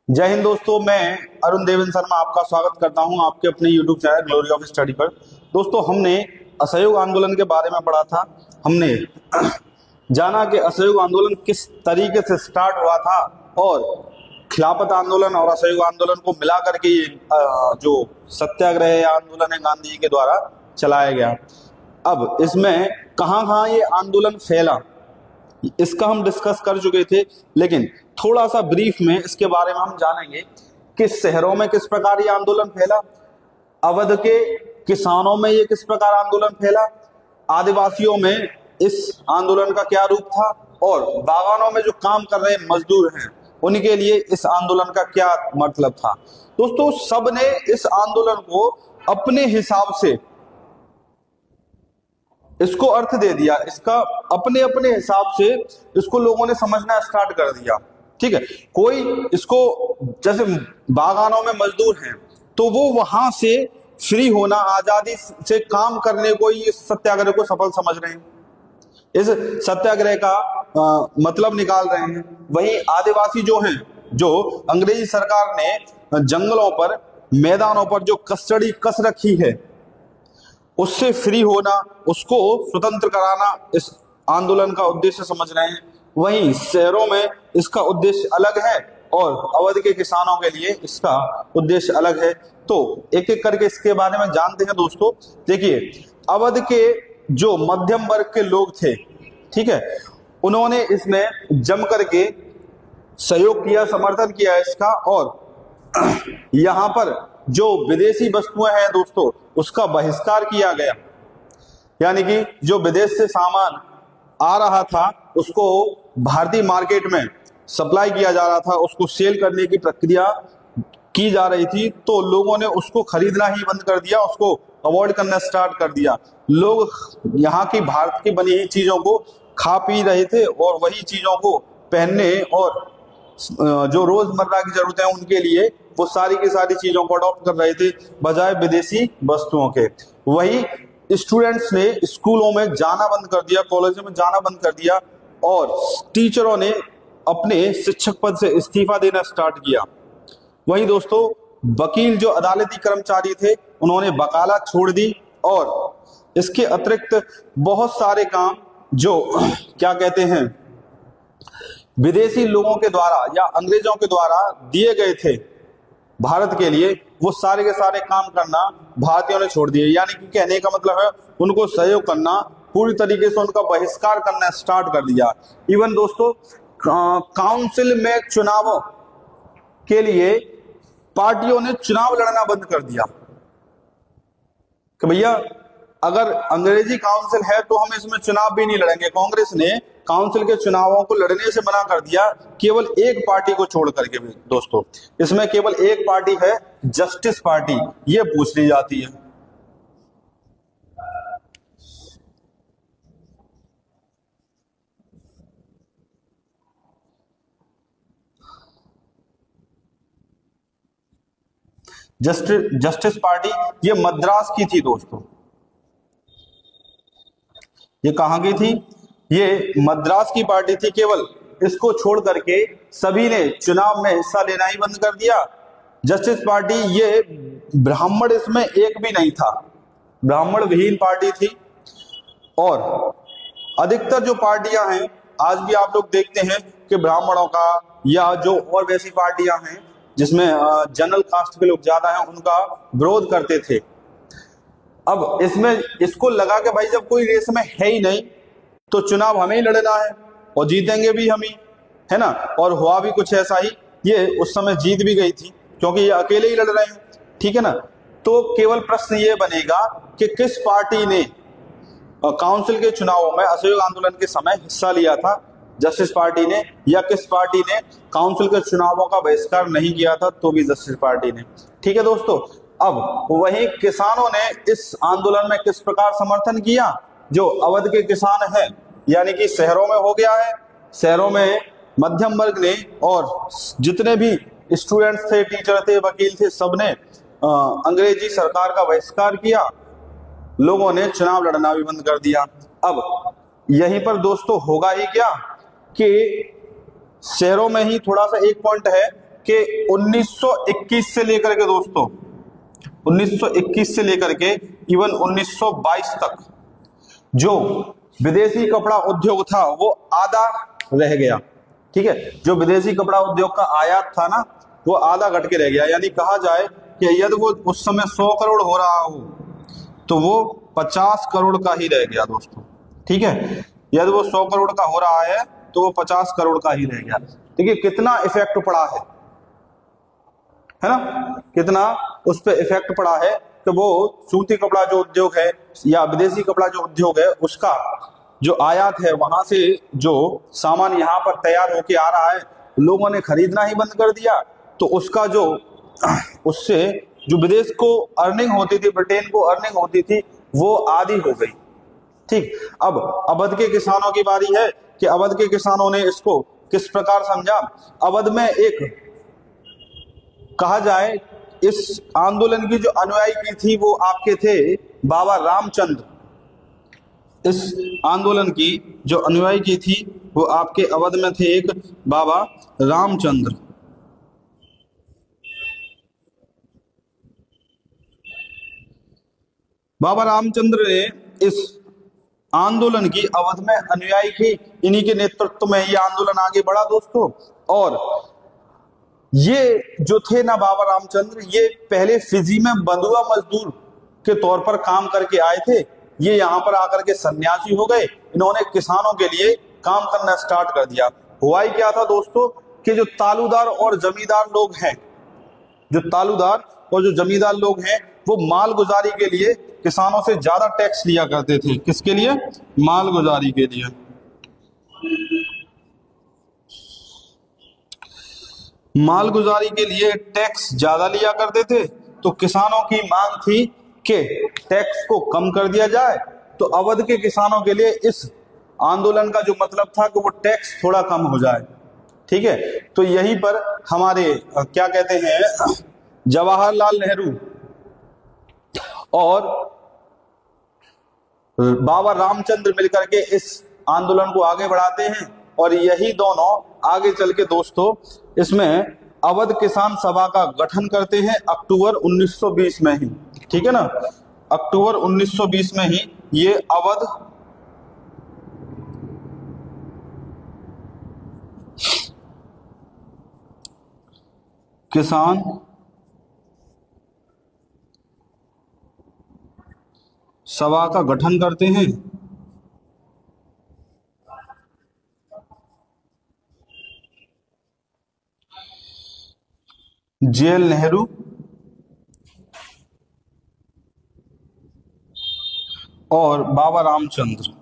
जय हिंद दोस्तों, मैं अरुण देवेंद्र शर्मा आपका स्वागत करता हूं आपके अपने YouTube channel glory of study पर। दोस्तों, हमने असहयोग आंदोलन के बारे में पढ़ा था। हमने जाना कि असहयोग आंदोलन किस तरीके से स्टार्ट हुआ था और खिलाफत आंदोलन और असहयोग आंदोलन को मिला करके ये जो सत्याग्रह आंदोलन है गांधी जी के द्वारा चलाया गया। अब इसमें कहाँ कहाँ ये आंदोलन फैला इसका हम डिस्कस कर चुके थे, लेकिन थोड़ा सा ब्रीफ में इसके बारे में हम जानेंगे कि शहरों में किस प्रकार ये आंदोलन फैला, अवध के किसानों में ये किस प्रकार आंदोलन फैला, आदिवासियों में इस आंदोलन का क्या रूप था और बागानों में जो काम कर रहे मजदूर हैं उनके लिए इस आंदोलन का क्या मतलब था। दोस्तों, सबने इस आंदोलन को अपने हिसाब से इसको अर्थ दे दिया, इसका अपने अपने हिसाब से इसको लोगों ने समझना स्टार्ट कर दिया। ठीक है, कोई इसको जैसे बागानों में मजदूर हैं तो वो वहां से फ्री होना, आजादी से काम करने को ही इस सत्याग्रह को सफल समझ रहे हैं, इस सत्याग्रह का मतलब निकाल रहे हैं। वहीं आदिवासी जो हैं, जो अंग्रेजी सरकार ने जंगलों पर मैदानों पर जो कस्टडी कस रखी है उससे फ्री होना, उसको स्वतंत्र कराना इस आंदोलन का उद्देश्य समझ रहे हैं। वहीं शहरों में इसका उद्देश्य अलग है और अवध के किसानों के लिए इसका उद्देश्य अलग है। तो एक एक करके इसके बारे में जानते हैं। दोस्तों देखिए, अवध के जो मध्यम वर्ग के लोग थे, ठीक है, उन्होंने इसमें जम करके सहयोग किया, समर्थन किया इसका। और यहाँ पर जो विदेशी वस्तुएं हैं दोस्तों, उसका बहिष्कार किया गया। यानी कि जो विदेश से सामान आ रहा था उसको भारतीय मार्केट में सप्लाई किया जा रहा था, उसको सेल करने की प्रक्रिया की जा रही थी, तो लोगों ने उसको खरीदना ही बंद कर दिया, उसको अवॉइड करना स्टार्ट कर दिया। लोग यहाँ की भारत की बनी हुई चीजों को खा पी रहे थे और वही चीजों को पहनने और जो रोजमर्रा की जरूरतें हैं उनके लिए वो सारी की सारी चीजों को अडॉप्ट कर रहे थे बजाय विदेशी वस्तुओं के। वही स्टूडेंट्स ने स्कूलों में जाना बंद कर दिया, कॉलेजों में जाना बंद कर दिया और टीचरों ने अपने शिक्षक पद से इस्तीफा देना स्टार्ट किया। वहीं दोस्तों, वकील जो अदालती कर्मचारी थे उन्होंने वकालत छोड़ दी और इसके अतिरिक्त बहुत सारे काम जो क्या कहते हैं विदेशी लोगों के द्वारा या अंग्रेजों के द्वारा दिए गए थे भारत के लिए, वो सारे के सारे काम करना भारतीयों ने छोड़ दिए। यानी कि कहने का मतलब है उनको सहयोग करना, पूरी तरीके से उनका बहिष्कार करना स्टार्ट कर दिया। इवन दोस्तों, काउंसिल में चुनावों के लिए पार्टियों ने चुनाव लड़ना बंद कर दिया कि भैया अगर अंग्रेजी काउंसिल है तो हम इसमें चुनाव भी नहीं लड़ेंगे। कांग्रेस ने काउंसिल के चुनावों को लड़ने से मना कर दिया, केवल एक पार्टी को छोड़ करके भी। दोस्तों, इसमें केवल एक पार्टी है, जस्टिस पार्टी, ये पूछ ली जाती है। जस्टिस पार्टी ये मद्रास की थी दोस्तों। ये कहां की थी? ये मद्रास की पार्टी थी। केवल इसको छोड़ करके सभी ने चुनाव में हिस्सा लेना ही बंद कर दिया। जस्टिस पार्टी, ये ब्राह्मण इसमें एक भी नहीं था, ब्राह्मण विहीन पार्टी थी। और अधिकतर जो पार्टियां हैं आज भी आप लोग देखते हैं कि ब्राह्मणों का या जो और वैसी पार्टियां हैं जिसमें जनरल कास्ट के लोग ज्यादा हैं उनका विरोध करते थे। अब इसमें इसको लगा कि भाई जब कोई रेस में है ही नहीं तो चुनाव हमें ही लड़ना है और जीतेंगे भी हम ही, है ना। और हुआ भी कुछ ऐसा ही, ये उस समय जीत भी गई थी क्योंकि ये अकेले ही लड़ रहे हैं, ठीक है ना। तो केवल प्रश्न ये बनेगा कि किस पार्टी ने काउंसिल के चुनावों में असहयोग आंदोलन के समय हिस्सा लिया था, जस्टिस पार्टी ने, या किस पार्टी ने काउंसिल के चुनावों का बहिष्कार नहीं किया था तो भी जस्टिस पार्टी ने। ठीक है दोस्तों, अब वही किसानों ने इस आंदोलन में किस प्रकार समर्थन किया। जो अवध के किसान हैं, यानी कि शहरों में हो गया है, शहरों में मध्यम वर्ग ने और जितने भी स्टूडेंट्स थे, टीचर थे, वकील थे, सबने अंग्रेजी सरकार का बहिष्कार किया। लोगों ने चुनाव लड़ना भी बंद कर दिया। अब यहीं पर दोस्तों होगा ही क्या कि शहरों में ही थोड़ा सा एक पॉइंट है कि 1921 से लेकर के दोस्तों 1921 से लेकर के इवन 1922 तक जो विदेशी कपड़ा उद्योग था वो आधा रह गया। ठीक है, जो विदेशी कपड़ा उद्योग का आयात था ना वो आधा घट के रह गया। यानी कहा जाए कि यदि वो उस समय 100 करोड़ हो रहा हो तो वो 50 करोड़ का ही रह गया दोस्तों। ठीक है, यदि वो 100 करोड़ का हो रहा है तो वो 50 करोड़ का ही रह गया। देखिए कितना इफेक्ट पड़ा है ना, कितना उस पर इफेक्ट पड़ा है कि वो सूती कपड़ा जो उद्योग है या विदेशी कपड़ा जो उद्योग है उसका जो आयात है वहां से जो सामान यहाँ पर तैयार होके आ रहा है लोगों ने खरीदना ही बंद कर दिया। तो उसका जो उससे जो विदेश को अर्निंग होती थी, ब्रिटेन को अर्निंग होती थी, वो आधी हो गई। ठीक, अब अवध के किसानों की बारी है कि अवध के किसानों ने इसको किस प्रकार समझा। अवध में एक कहा जाए इस आंदोलन की जो अनुयायी की थी वो आपके थे बाबा रामचंद्र। इस आंदोलन की जो अनुयायी की थी वो आपके अवध में थे एक बाबा रामचंद्र। बाबा रामचंद्र ने इस आंदोलन की अवध में अनुयायी की, इन्हीं के नेतृत्व में ये आंदोलन आगे बढ़ा दोस्तों। और ये जो थे ना बाबा रामचंद्र, ये पहले फिजी में बंधुआ मजदूर के तौर पर काम करके आए थे। ये यहाँ पर आकर के सन्यासी हो गए, इन्होंने किसानों के लिए काम करना स्टार्ट कर दिया। हुआ ही क्या था दोस्तों कि जो तालुदार और जमींदार लोग हैं, जो तालुदार और जो जमींदार लोग हैं वो मालगुजारी के लिए किसानों से ज्यादा टैक्स लिया करते थे। किसके लिए? मालगुजारी के लिए। मालगुजारी के लिए टैक्स ज्यादा लिया करते थे। तो किसानों की मांग थी कि टैक्स को कम कर दिया जाए। तो अवध के किसानों के लिए इस आंदोलन का जो मतलब था कि वो टैक्स थोड़ा कम हो जाए। ठीक है, तो यहीं पर हमारे क्या कहते हैं जवाहरलाल नेहरू और बाबा रामचंद्र मिलकर के इस आंदोलन को आगे बढ़ाते हैं। और यही दोनों आगे चल के दोस्तों इसमें अवध किसान सभा का गठन करते हैं अक्टूबर 1920 में ही। ठीक है ना, अक्टूबर 1920 में ही ये अवध किसान सभा का गठन करते हैं। जेएल नेहरू और बाबा रामचंद्र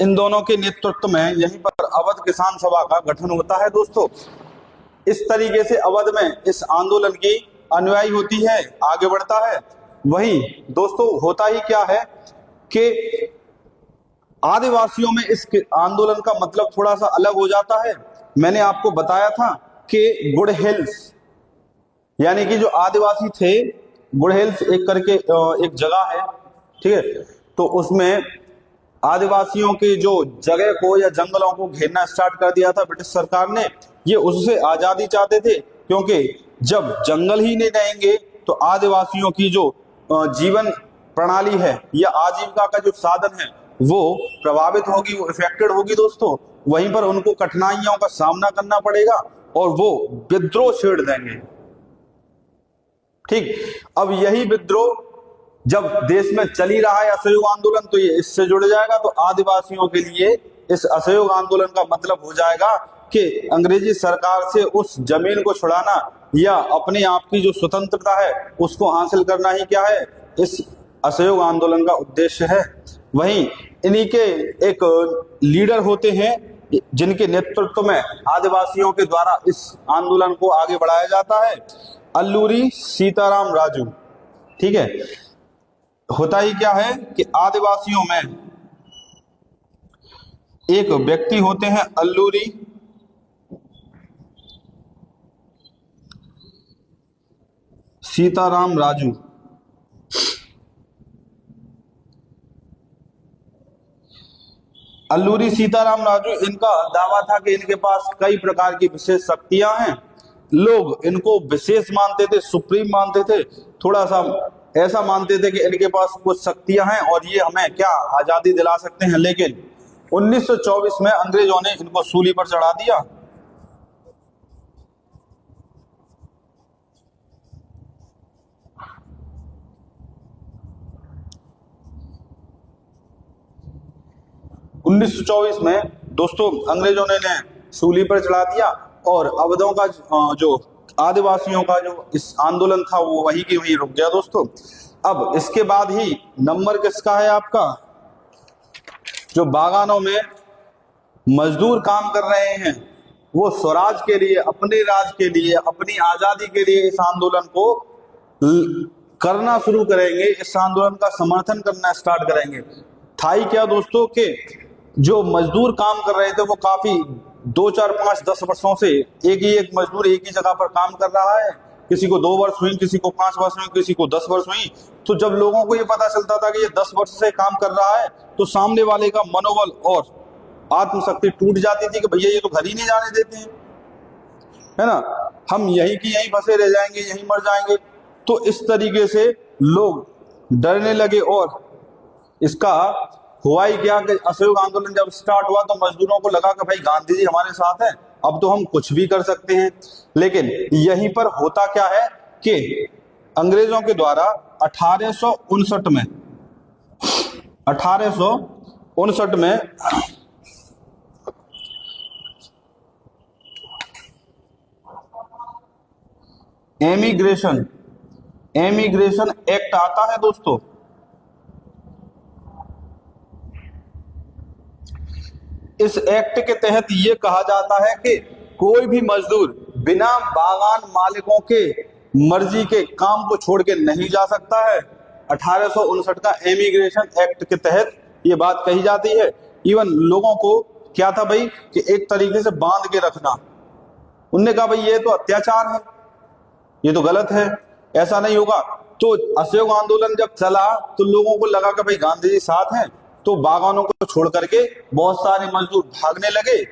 इन दोनों के नेतृत्व में यहीं पर अवध किसान सभा का गठन होता है दोस्तों। इस तरीके से अवध में इस आंदोलन की अनुयायी होती है, आगे बढ़ता है। वही दोस्तों होता ही क्या है कि आदिवासियों में इस आंदोलन का मतलब थोड़ा सा अलग हो जाता है। मैंने आपको बताया था कि गुड हिल्स यानी कि जो आदिवासी थे, गुड हिल्स एक करके एक जगह है। ठीक है, तो उसमें आदिवासियों की जो जगह को या जंगलों को घेरना स्टार्ट कर दिया था ब्रिटिश सरकार ने। ये उससे आजादी चाहते थे, क्योंकि जब जंगल ही नहीं रहेंगे तो आदिवासियों की जो जीवन प्रणाली है या आजीविका का जो साधन है वो प्रभावित होगी, वो इफेक्टेड होगी दोस्तों। वहीं पर उनको कठिनाइयों का सामना करना पड़ेगा और वो विद्रोह छेड़ देंगे। ठीक, अब यही विद्रोह जब देश में चल ही रहा है असहयोग आंदोलन, तो ये इससे जुड़ जाएगा। तो आदिवासियों के लिए इस असहयोग आंदोलन का मतलब हो जाएगा कि अंग्रेजी सरकार से उस जमीन को छुड़ाना या अपने आप की जो स्वतंत्रता है उसको हासिल करना ही क्या है, इस असहयोग आंदोलन का उद्देश्य है। वहीं इन्हीं के एक लीडर होते हैं जिनके नेतृत्व में आदिवासियों के द्वारा इस आंदोलन को आगे बढ़ाया जाता है, अल्लूरी सीताराम राजू। ठीक है, होता ही क्या है कि आदिवासियों में एक व्यक्ति होते हैं अल्लूरी सीताराम राजू। अल्लूरी सीताराम राजू, इनका दावा था कि इनके पास कई प्रकार की विशेष शक्तियां हैं। लोग इनको विशेष मानते थे, सुप्रीम मानते थे, थोड़ा सा ऐसा मानते थे कि इनके पास कुछ शक्तियां हैं और ये हमें क्या आजादी दिला सकते हैं। लेकिन 1924 में अंग्रेजों ने इनको सूली पर चढ़ा दिया। उन्नीस सौ चौबीस में दोस्तों अंग्रेजों ने सूली पर चढ़ा दिया और अवधों का जो आदिवासियों का जो इस आंदोलन था वो वही की वही रुक गया दोस्तों। अब इसके बाद ही नंबर किसका है आपका, जो बागानों में मजदूर काम कर रहे हैं वो स्वराज के लिए, अपने राज के लिए, अपनी आजादी के लिए इस आंदोलन को करना शुरू करेंगे, इस आंदोलन का समर्थन करना स्टार्ट करेंगे। था ही क्या दोस्तों कि जो मजदूर काम कर रहे थे वो काफी 2, 4, 5, 10 वर्षों से एक मजदूर एक ही जगह पर काम कर रहा है। किसी को 2 वर्ष हुई, किसी को 5 वर्ष हुई, किसी को 10 वर्ष हुई। तो जब लोगों को ये पता चलता था कि ये 10 वर्ष से काम कर रहा है तो सामने वाले का मनोबल और आत्मशक्ति टूट जाती थी कि भैया ये तो घर ही नहीं जाने देते हैं, है ना, हम यहीं की यहीं फंसे रह जाएंगे, यहीं मर जाएंगे। तो इस तरीके से लोग डरने लगे और इसका हुआ ही क्या कि असहयोग आंदोलन जब स्टार्ट हुआ तो मजदूरों को लगा कि भाई गांधी जी हमारे साथ हैं, अब तो हम कुछ भी कर सकते हैं। लेकिन यहीं पर होता क्या है कि अंग्रेजों के द्वारा 1859 में एमिग्रेशन एक्ट आता है दोस्तों। इस एक्ट के तहत ये कहा जाता है कि कोई भी मजदूर बिना बागान मालिकों के मर्जी के काम को छोड़ के नहीं जा सकता है। 1859 का एमिग्रेशन एक्ट के तहत ये बात कही जाती है। इवन लोगों को क्या था भाई कि एक तरीके से बांध के रखना। उनने कहा भाई ये तो अत्याचार है, ये तो गलत है, ऐसा नहीं होगा। तो असहयोग आंदोलन जब चला तो लोगों को लगा कि भाई गांधी जी साथ हैं, तो बागानों को छोड़ करके बहुत सारे मजदूर भागने लगे।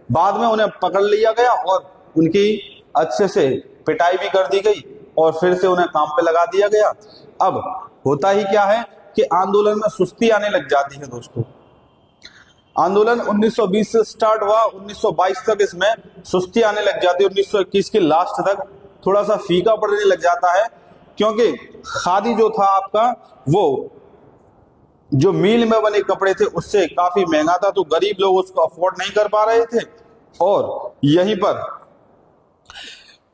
बाद में उन्हें पकड़ लिया गया और उनकी अच्छे से पिटाई भी कर दी गई और फिर से उन्हें काम पे लगा दिया गया। अब होता ही क्या है कि आंदोलन में सुस्ती आने लग जाती है दोस्तों। आंदोलन 1920 से स्टार्ट हुआ, 1922 तक इसमें सुस्ती आने लग जाती है। 1921 के लास्ट तक थोड़ा सा फीका पड़ने लग जाता है, क्योंकि खादी जो था आपका वो जो मील में बने कपड़े थे उससे काफी महंगा था, तो गरीब लोग उसको अफोर्ड नहीं कर पा रहे थे। और यहीं पर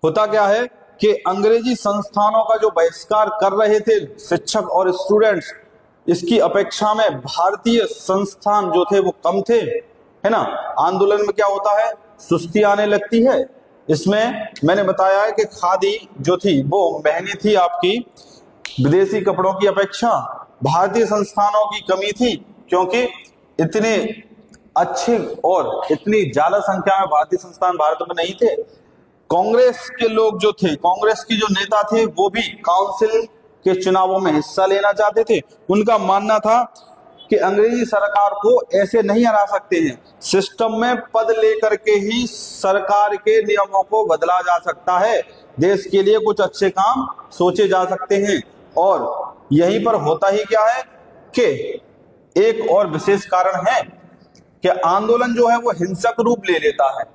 होता क्या है कि अंग्रेजी संस्थानों का जो बहिष्कार कर रहे थे शिक्षक और स्टूडेंट्स, इसकी अपेक्षा में भारतीय संस्थान जो थे वो कम थे, है ना। आंदोलन में क्या होता है, सुस्ती आने लगती है। इसमें मैंने बताया है कि खादी जो थी वो महंगी थी आपकी विदेशी कपड़ों की अपेक्षा। भारतीय संस्थानों की कमी थी क्योंकि इतने अच्छे और इतनी ज्यादा संख्या में भारतीय संस्थान भारत में नहीं थे। कांग्रेस के लोग जो थे, कांग्रेस की जो नेता थे वो भी काउंसिल के चुनावों में हिस्सा लेना चाहते थे। उनका मानना था कि अंग्रेजी सरकार को ऐसे नहीं हरा सकते हैं, सिस्टम में पद लेकर के ही सरकार के नियमों को बदला जा सकता है, देश के लिए कुछ अच्छे काम सोचे जा सकते हैं। और यहीं पर होता ही क्या है कि एक और विशेष कारण है कि आंदोलन जो है वो हिंसक रूप ले लेता है।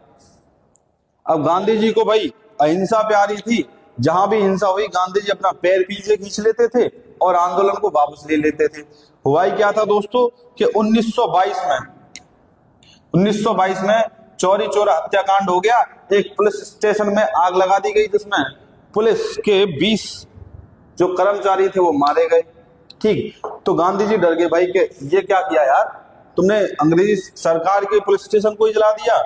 अब गांधी जी को भाई अहिंसा प्यारी थी, जहां भी हिंसा हुई गांधी जी अपना पैर पीछे खींच लेते थे और आंदोलन को वापस ले लेते थे। हुआ ही क्या था दोस्तों कि 1922 में चौरी चौरा हत्याकांड हो गया। एक पुलिस स्टेशन में आग लगा दी गई जिसमें पुलिस के 20 जो कर्मचारी थे वो मारे गए। ठीक, तो गांधी जी डर गए भाई कि ये क्या किया यार, तुमने अंग्रेजी सरकार के पुलिस स्टेशन को ही जला दिया।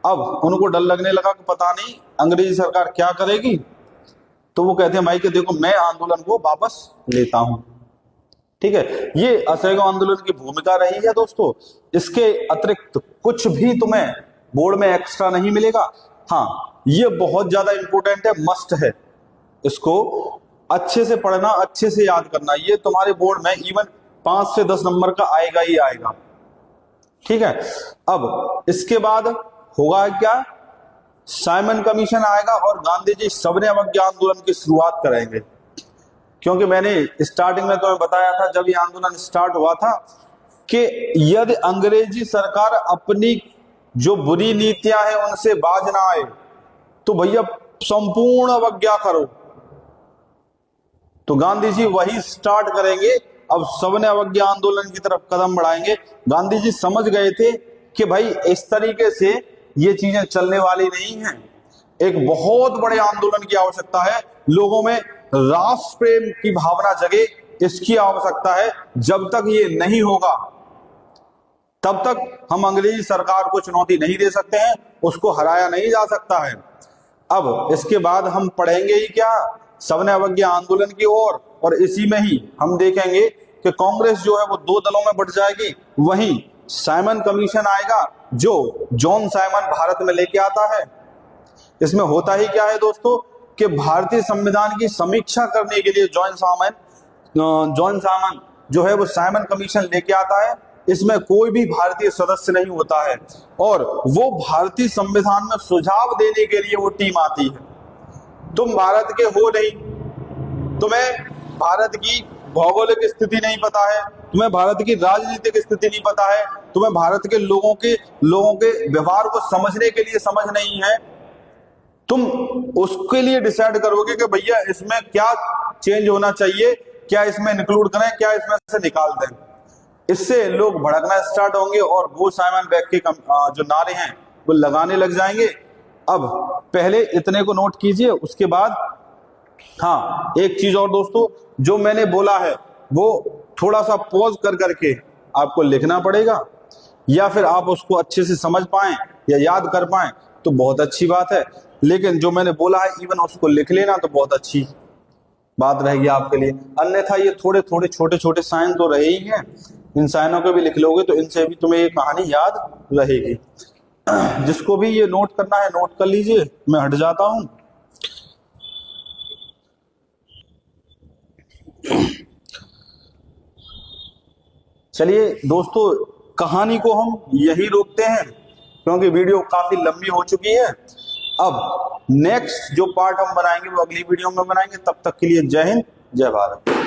अब उनको डर लगने लगा कि पता नहीं अंग्रेजी सरकार क्या करेगी। तो वो कहते हैं भाई कि देखो मैं आंदोलन को वापस लेता हूं। ठीक है, ये असहयोग आंदोलन की भूमिका रही है दोस्तों। इसके अतिरिक्त कुछ भी तुम्हें बोर्ड में एक्स्ट्रा नहीं मिलेगा। हाँ, ये बहुत ज्यादा इंपॉर्टेंट है, मस्ट है, इसको अच्छे से पढ़ना, अच्छे से याद करना। ये तुम्हारे बोर्ड में इवन 5 से 10 नंबर का आएगा ही आएगा। ठीक है। अब इसके बाद होगा क्या, साइमन कमीशन आएगा और गांधी जी सविनय अवज्ञा आंदोलन की शुरुआत करेंगे। क्योंकि मैंने स्टार्टिंग में तुम्हें बताया था जब ये आंदोलन स्टार्ट हुआ था कि यदि अंग्रेजी सरकार अपनी जो बुरी नीतियां हैं उनसे बाज ना आए तो भैया संपूर्ण अवज्ञा करो। तो गांधी जी वही स्टार्ट करेंगे, अब सविनय अवज्ञा आंदोलन की तरफ कदम बढ़ाएंगे। गांधी जी समझ गए थे कि भाई इस तरीके से ये चीजें चलने वाली नहीं हैं, एक बहुत बड़े आंदोलन की आवश्यकता है, लोगों में राष्ट्र प्रेम की भावना जगे, इसकी आवश्यकता है। जब तक ये नहीं होगा तब तक हम अंग्रेजी सरकार को चुनौती नहीं दे सकते हैं, उसको हराया नहीं जा सकता है। अब इसके बाद हम पढ़ेंगे ही क्या, सविनय अवज्ञा आंदोलन की ओर, और इसी में ही हम देखेंगे कि कांग्रेस जो है वो दो दलों में बढ़ जाएगी। वहीं साइमन कमीशन आएगा जो जॉन साइमन भारत में लेके आता है। इसमें होता ही क्या है दोस्तों कि भारतीय संविधान की समीक्षा करने के लिए जॉन साइमन जो है वो साइमन कमीशन लेके आता है। इसमें कोई भी भारतीय सदस्य नहीं होता है और वो भारतीय संविधान में सुझाव देने के लिए वो टीम आती है। तुम भारत के हो नहीं, तुम्हें भारत की भौगोलिक स्थिति नहीं पता है, तुम्हें भारत की राजनीतिक स्थिति नहीं पता है, तुम्हें भारत के लोगों के व्यवहार को समझने के लिए समझ नहीं है, तुम उसके लिए डिसाइड करोगे कि भैया इसमें क्या चेंज होना चाहिए, क्या इसमें इंक्लूड करें, क्या इसमें से निकाल दें। इससे लोग भड़कना स्टार्ट होंगे और वो साइमन बैग के जो नारे हैं वो लगाने लग जाएंगे। अब पहले इतने को नोट कीजिए, उसके बाद हाँ एक चीज और दोस्तों, जो मैंने बोला है वो थोड़ा सा पॉज कर करके आपको लिखना पड़ेगा, या फिर आप उसको अच्छे से समझ पाएं या याद कर पाएं तो बहुत अच्छी बात है, लेकिन जो मैंने बोला है इवन उसको लिख लेना तो बहुत अच्छी बात रहेगी आपके लिए। अन्यथा ये थोड़े थोड़े छोटे छोटे साइन तो रहे ही हैं, इन साइनों को भी लिख लोगे तो इनसे भी तुम्हें ये कहानी याद रहेगी। जिसको भी ये नोट करना है नोट कर लीजिए, मैं हट जाता हूं। चलिए दोस्तों, कहानी को हम यही रोकते हैं क्योंकि वीडियो काफी लंबी हो चुकी है। अब नेक्स्ट जो पार्ट हम बनाएंगे वो अगली वीडियो में बनाएंगे। तब तक के लिए जय हिंद, जय भारत।